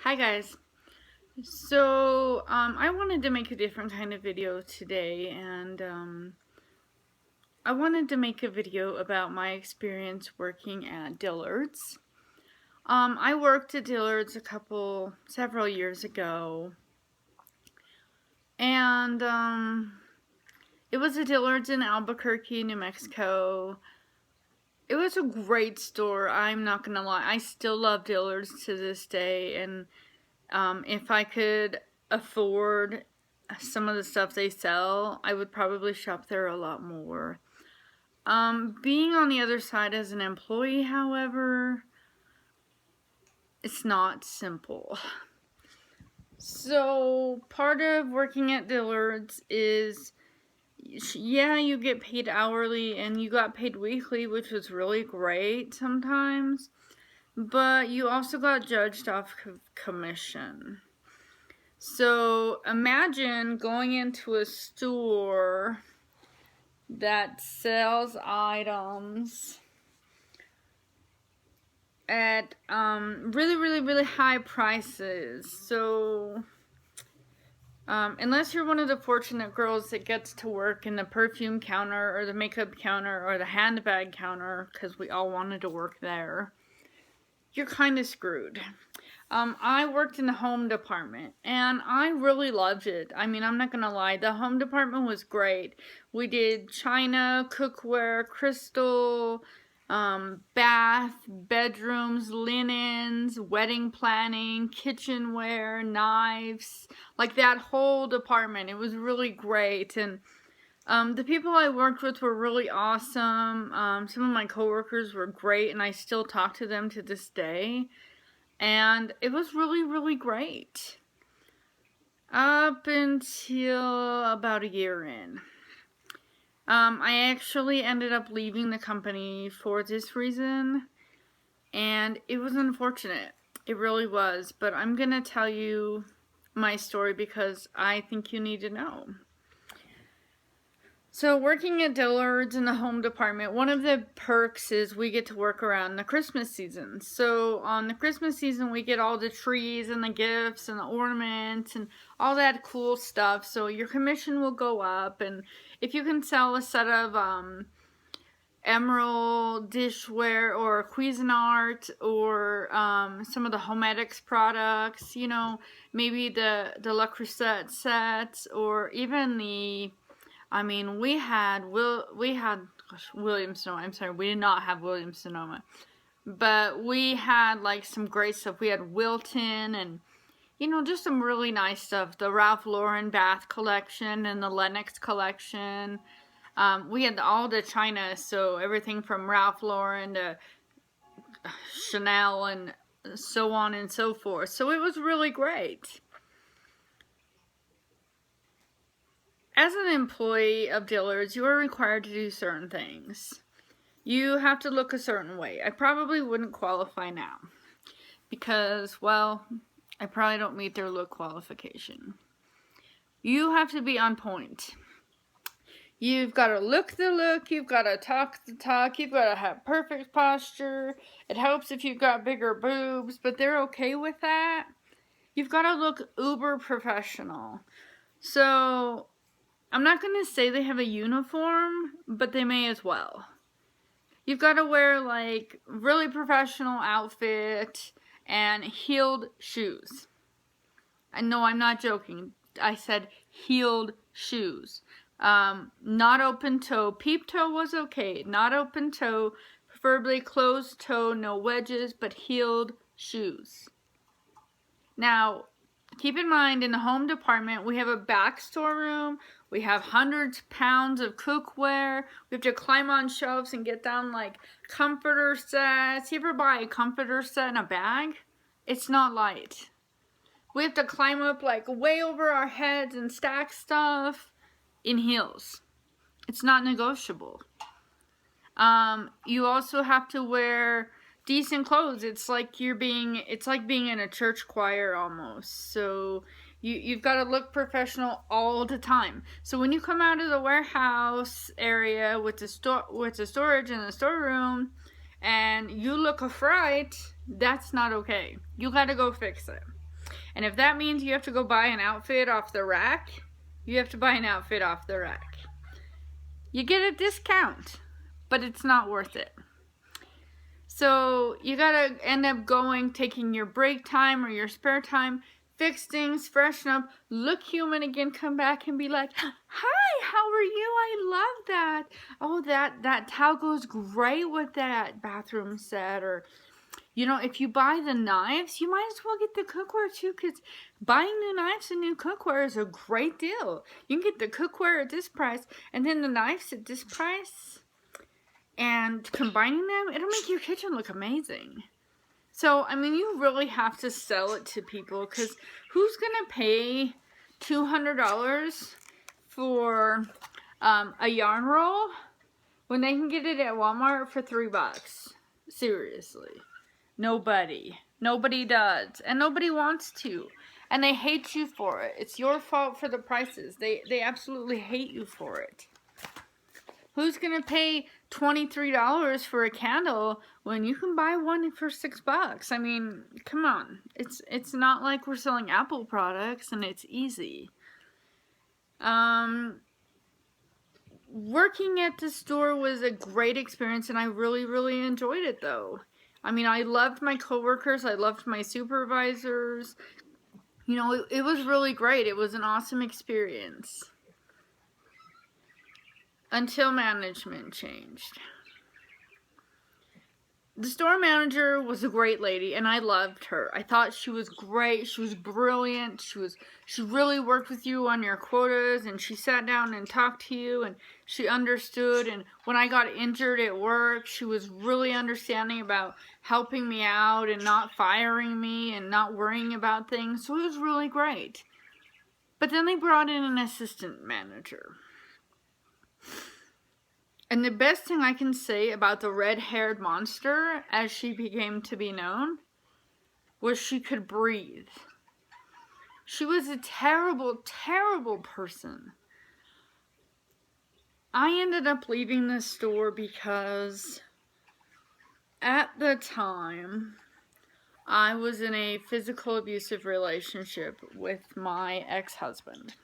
Hi guys. I wanted to make a different kind of video today, and I wanted to make a video about my experience working at Dillards. I worked at Dillards several years ago, and it was a Dillards in Albuquerque, New Mexico. It was a great store, I'm not gonna lie. I still love Dillards to this day, and if I could afford some of the stuff they sell, I would probably shop there a lot more. Being on the other side as an employee, however, it's not simple. So, part of working at Dillard's is, yeah, you get paid hourly and you got paid weekly, which was really great sometimes, but you also got judged off commission. So imagine going into a store that sells items at really high prices. So unless you're one of the fortunate girls that gets to work in the perfume counter or the makeup counter or the handbag counter, because we all wanted to work there, you're kind of screwed. I worked in the home department, and I really loved it. I mean, I'm not gonna lie, the home department was great. We did china, cookware, crystal, bath, bedrooms, linens, wedding planning, kitchenware, knives, like that whole department. It was really great, and the people I worked with were really awesome. Some of my coworkers were great, and I still talk to them to this day. And it was really great. Up until about a year in. I actually ended up leaving the company for this reason. And it was unfortunate. It really was. But I'm going to tell you my story because I think you need to know. So working at Dillard's in the home department, one of the perks is we get to work around the Christmas season. So on the Christmas season, we get all the trees and the gifts and the ornaments and all that cool stuff. So your commission will go up, and if you can sell a set of emerald dishware or Cuisinart or some of the Homedics products, you know, maybe the La Crusette sets, or even we had Williams Sonoma. I'm sorry, we did not have Williams Sonoma, but we had like some great stuff. We had Wilton and just some really nice stuff. The Ralph Lauren bath collection and the Lennox collection. We had all the china, so everything from Ralph Lauren to Chanel and so on and so forth. So it was really great. As an employee of Dillard's, you are required to do certain things. You have to look a certain way. I probably wouldn't qualify now because, well, I probably don't meet their look qualification. You have to be on point. You've got to look the look, you've got to talk the talk, you've got to have perfect posture. It helps if you've got bigger boobs, but they're okay with that. You've got to look uber professional. So I'm not going to say they have a uniform, but they may as well. You've got to wear like really professional outfit and heeled shoes. And no, I'm not joking. I said heeled shoes. Not open toe. Peep toe was okay. Not open toe. Preferably closed toe, no wedges, but heeled shoes. Now, keep in mind, in the home department, we have a back storeroom. We have hundreds of pounds of cookware. We have to climb on shelves and get down like comforter sets. You ever buy a comforter set in a bag? It's not light. We have to climb up like way over our heads and stack stuff in heels. It's not negotiable. You also have to wear decent clothes. It's like being in a church choir almost. So you've got to look professional all the time. So when you come out of the warehouse area with the storage and the storeroom, and you look a fright, that's not okay. You got to go fix it. And if that means you have to go buy an outfit off the rack, you have to buy an outfit off the rack. You get a discount, but it's not worth it. So you gotta end up taking your break time or your spare time, fix things, freshen up, look human again, come back and be like, hi, how are you? I love that. Oh, that towel goes great with that bathroom set. Or, you know, if you buy the knives, you might as well get the cookware too, because buying new knives and new cookware is a great deal. You can get the cookware at this price and then the knives at this price. And combining them, it'll make your kitchen look amazing. So, I mean, you really have to sell it to people, because who's going to pay $200 for a yarn roll when they can get it at Walmart for $3? Seriously. Nobody. Nobody does. And nobody wants to. And they hate you for it. It's your fault for the prices. They absolutely hate you for it. Who's going to pay $23 for a candle when you can buy one for $6? I mean, come on. It's not like we're selling Apple products and it's easy. Working at the store was a great experience, and I really, really enjoyed it, though. I mean, I loved my coworkers. I loved my supervisors. You know, it was really great. It was an awesome experience. Until management changed. The store manager was a great lady, and I loved her. I thought she was great. She was brilliant. She really worked with you on your quotas, and she sat down and talked to you, and she understood. And when I got injured at work, she was really understanding about helping me out and not firing me and not worrying about things. So it was really great. But then they brought in an assistant manager. And the best thing I can say about the red-haired monster, as she became to be known, was she could breathe. She was a terrible, terrible person. I ended up leaving the store because at the time I was in a physical abusive relationship with my ex-husband.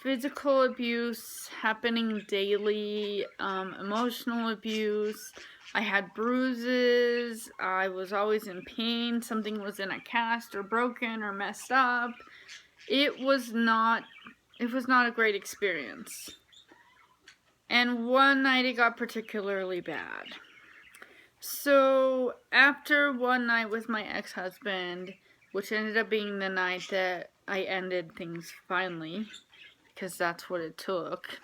Physical abuse happening daily, emotional abuse. I had bruises. I was always in pain. Something was in a cast or broken or messed up. It was not a great experience. And one night it got particularly bad. So after one night with my ex-husband, which ended up being the night that I ended things finally, because that's what it took.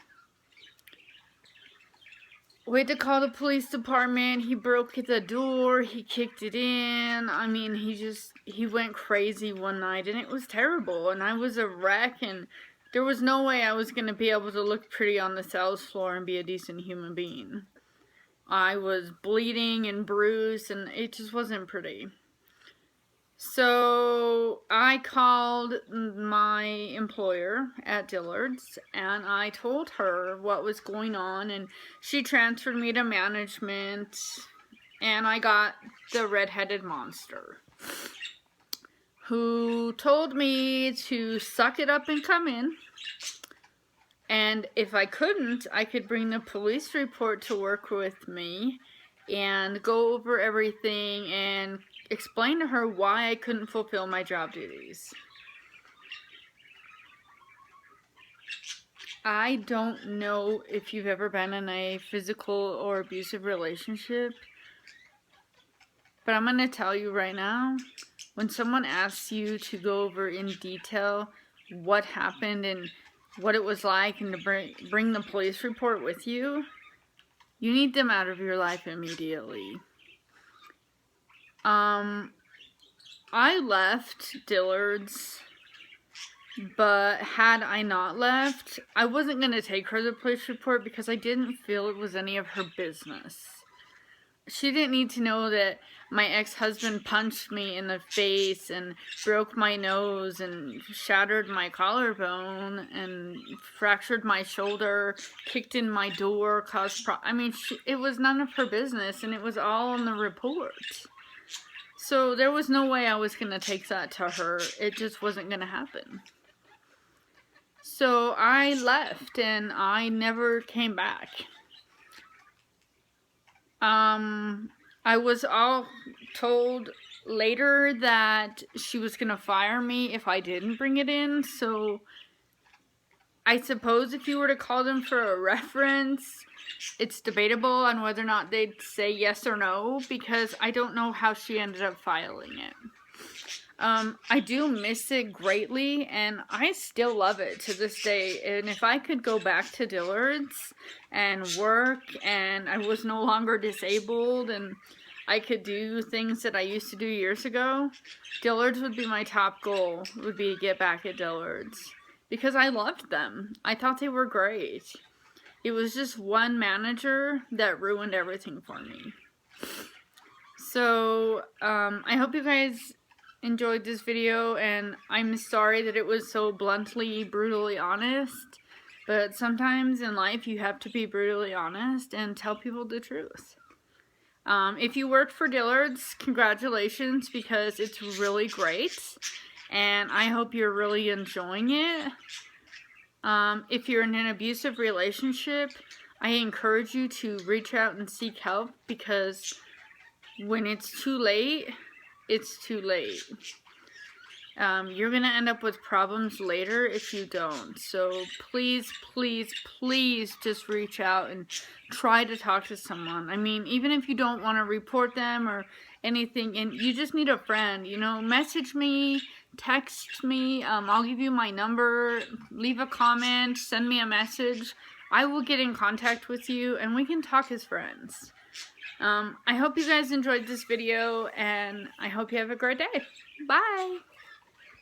We had to call the police department. He broke the door. He kicked it in. I mean, he went crazy one night, and it was terrible. And I was a wreck, and there was no way I was going to be able to look pretty on the sales floor and be a decent human being. I was bleeding and bruised, and it just wasn't pretty. So I called my employer at Dillards, and I told her what was going on, and she transferred me to management, and I got the red-headed monster, who told me to suck it up and come in, and if I couldn't, I could bring the police report to work with me and go over everything and explain to her why I couldn't fulfill my job duties. I don't know if you've ever been in a physical or abusive relationship, but I'm going to tell you right now, when someone asks you to go over in detail what happened and what it was like, and to bring the police report with you, you need them out of your life immediately. I left Dillard's, but had I not left, I wasn't going to take her the police report because I didn't feel it was any of her business. She didn't need to know that my ex-husband punched me in the face and broke my nose and shattered my collarbone and fractured my shoulder, kicked in my door, it was none of her business, and it was all on the report. So there was no way I was going to take that to her. It just wasn't going to happen. So I left and I never came back. I was all told later that she was going to fire me if I didn't bring it in. So I suppose if you were to call them for a reference, it's debatable on whether or not they'd say yes or no, because I don't know how she ended up filing it. I do miss it greatly, and I still love it to this day. And if I could go back to Dillards and work, and I was no longer disabled, and I could do things that I used to do years ago, Dillards would be my top goal, would be to get back at Dillards. Because I loved them. I thought they were great. It was just one manager that ruined everything for me. So, I hope you guys enjoyed this video, and I'm sorry that it was so bluntly, brutally honest, but sometimes in life you have to be brutally honest and tell people the truth. If you worked for Dillards, congratulations, because it's really great, and I hope you're really enjoying it. If you're in an abusive relationship, I encourage you to reach out and seek help, because when it's too late, it's too late. You're going to end up with problems later if you don't. So please, please, please just reach out and try to talk to someone. I mean, even if you don't want to report them or anything, and you just need a friend, you know, message me, text me, I'll give you my number, leave a comment, send me a message. I will get in contact with you and we can talk as friends. I hope you guys enjoyed this video, and I hope you have a great day. Bye!